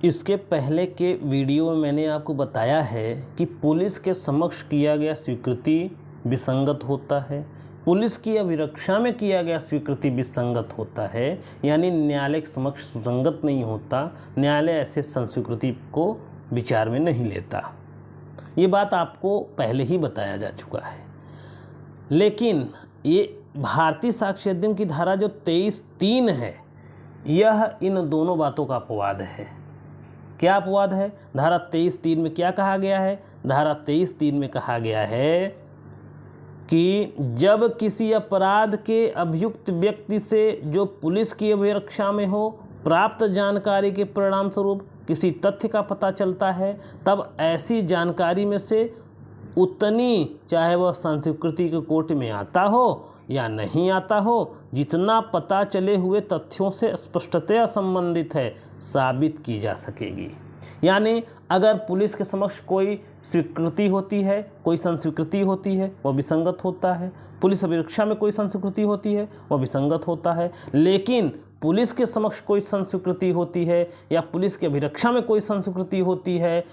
इसके पहले के वीडियो में मैंने आपको बताया है कि पुलिस के समक्ष किया गया स्वीकृति विसंगत होता है, पुलिस की अभिरक्षा में किया गया स्वीकृति विसंगत होता है, यानी न्यायालय के समक्ष सुसंगत नहीं होता। न्यायालय ऐसे संस्वीकृति को विचार में नहीं लेता। ये बात आपको पहले ही बताया जा चुका है। लेकिन ये भारतीय साक्ष्य अधिनियम की धारा जो 23(3 है, यह इन दोनों बातों का अपवाद है। क्या अपवाद है? धारा 23(3 में क्या कहा गया है? धारा 23(3 में कहा गया है कि जब किसी अपराध के अभियुक्त व्यक्ति से जो पुलिस की अभिरक्षा में हो प्राप्त जानकारी के परिणाम स्वरूप किसी तथ्य का पता चलता है, तब ऐसी जानकारी में से उतनी, चाहे वह संस्वीकृति के कोट में आता हो या नहीं आता हो, जितना पता चले हुए तथ्यों से स्पष्टतया संबंधित है, साबित की जा सकेगी। यानी अगर पुलिस के समक्ष कोई स्वीकृति होती है, कोई संस्वीकृति होती है, वह विसंगत होता है। पुलिस अभिरक्षा में कोई संस्वीकृति होती है, वह विसंगत होता है। लेकिन पुलिस के समक्ष कोई संस्वीकृति होती है या पुलिस की अभिरक्षा में कोई संस्वीकृति होती है,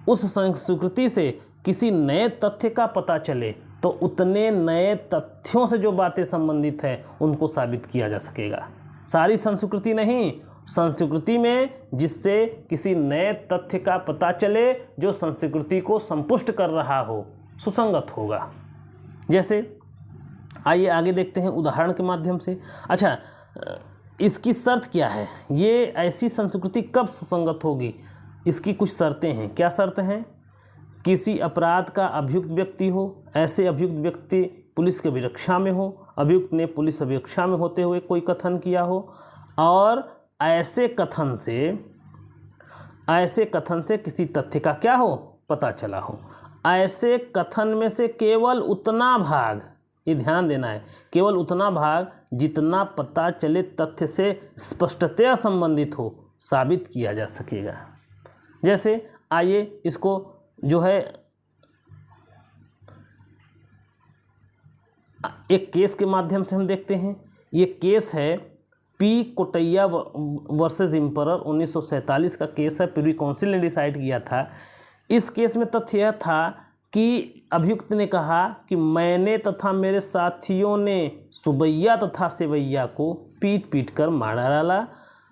उस संस्वीकृति से किसी नए तथ्य का पता चले तो उतने नए तथ्यों से जो बातें संबंधित हैं उनको साबित किया जा सकेगा। सारी संस्वीकृति नहीं, संस्वीकृति में जिससे किसी नए तथ्य का पता चले जो संस्वीकृति को संपुष्ट कर रहा हो, सुसंगत होगा। जैसे आइए आगे देखते हैं उदाहरण के माध्यम से। अच्छा, इसकी शर्त क्या है? ये ऐसी संस्वीकृति कब सुसंगत होगी? इसकी कुछ शर्तें हैं। क्या शर्त हैं? किसी अपराध का अभियुक्त व्यक्ति हो, ऐसे अभियुक्त व्यक्ति पुलिस की अभिरक्षा में हो, अभियुक्त ने पुलिस अभिरक्षा में होते हुए कोई कथन किया हो, और ऐसे कथन से किसी तथ्य का क्या हो, पता चला हो। ऐसे कथन में से केवल उतना भाग, ये ध्यान देना है, केवल उतना भाग जितना पता चले तथ्य से स्पष्टतया संबंधित हो, साबित किया जा सकेगा। जैसे आइए इसको जो है एक केस के माध्यम से हम देखते हैं। ये केस है पी कोटैया वर्सेस एम्परर, 1947 का केस है, प्रिवी काउंसिल ने डिसाइड किया था। इस केस में तथ्य यह था कि अभियुक्त ने कहा कि मैंने तथा मेरे साथियों ने सुबैया तथा सेवैया को पीट पीट कर मार डाला।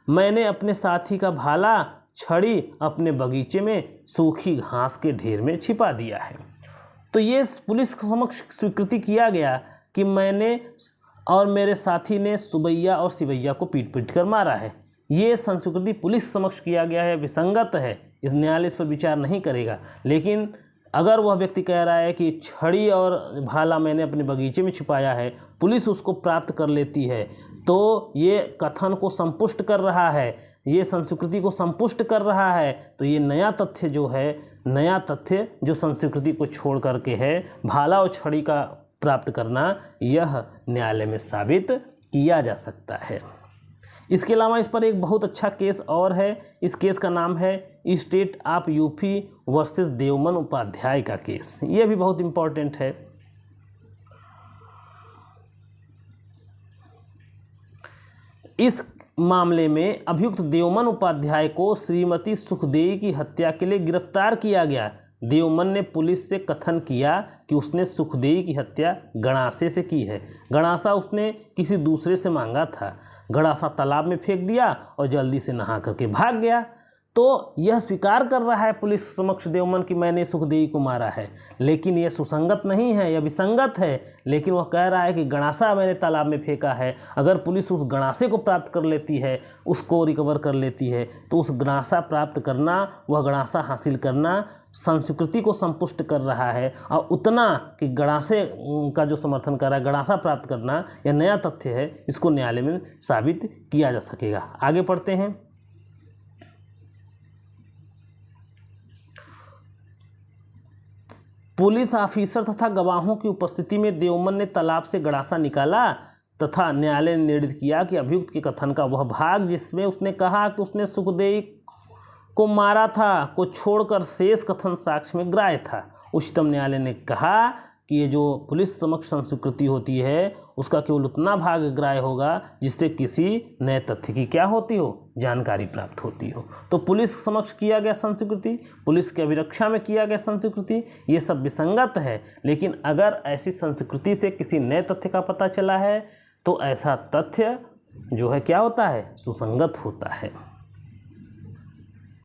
मैंने अपने साथी का भाला छड़ी अपने बगीचे में सूखी घास के ढेर में छिपा दिया है। तो ये पुलिस के समक्ष स्वीकृति किया गया कि मैंने और मेरे साथी ने सुबैया और सिवैया को पीट पीट कर मारा है। ये संस्वीकृति पुलिस समक्ष किया गया है, विसंगत है, इस न्यायालय इस पर विचार नहीं करेगा। लेकिन अगर वह व्यक्ति कह रहा है कि छड़ी और भाला मैंने अपने बगीचे में छिपाया है, पुलिस उसको प्राप्त कर लेती है, तो ये कथन को संपुष्ट कर रहा है, ये संस्वीकृति को संपुष्ट कर रहा है। तो ये नया तथ्य जो है, नया तथ्य जो संस्वीकृति को छोड़ करके है, भाला और छड़ी का प्राप्त करना, यह न्यायालय में साबित किया जा सकता है। इसके अलावा इस पर एक बहुत अच्छा केस और है। इस केस का नाम है state of UP versus Devman Upadhyay का केस। यह भी बहुत इम्पोर्टेंट है। इस मामले में अभियुक्त देवमन उपाध्याय को श्रीमती सुखदेई की हत्या के लिए गिरफ्तार किया गया। देवमन ने पुलिस से कथन किया कि उसने सुखदेई की हत्या गणासे से की है। गणासा उसने किसी दूसरे से मांगा था। गणासा तालाब में फेंक दिया और जल्दी से नहा करके भाग गया। तो यह स्वीकार कर रहा है पुलिस समक्ष देवमन कि मैंने सुखदेई को मारा है, लेकिन यह सुसंगत नहीं है, यह विसंगत है। लेकिन वह कह रहा है कि गणासा मैंने तालाब में फेंका है। अगर पुलिस उस गणासे को प्राप्त कर लेती है, उसको रिकवर कर लेती है, तो उस गणासा प्राप्त करना, वह गणासा हासिल करना संस्वीकृति को संपुष्ट कर रहा है। और उतना कि गणासे का जो समर्थन कर रहा है, गणासा प्राप्त करना, यह नया तथ्य है, इसको न्यायालय में साबित किया जा सकेगा। आगे पढ़ते हैं। पुलिस ऑफिसर तथा गवाहों की उपस्थिति में देवमन ने तालाब से गणासा निकाला तथा न्यायालय ने निर्णय किया कि अभियुक्त के कथन का वह भाग जिसमें उसने कहा कि उसने सुखदेई को मारा था को छोड़कर शेष कथन साक्ष्य में ग्राह्य था। उच्चतम न्यायालय ने कहा कि ये जो पुलिस समक्ष संस्वीकृति होती है उसका केवल उतना भाग ग्राह्य होगा जिससे किसी नए तथ्य की क्या होती हो, जानकारी प्राप्त होती हो। तो पुलिस समक्ष किया गया संस्वीकृति, पुलिस की अभिरक्षा में किया गया संस्वीकृति, ये सब विसंगत है। लेकिन अगर ऐसी संस्वीकृति से किसी नए तथ्य का पता चला है तो ऐसा तथ्य जो है क्या होता है, सुसंगत होता है।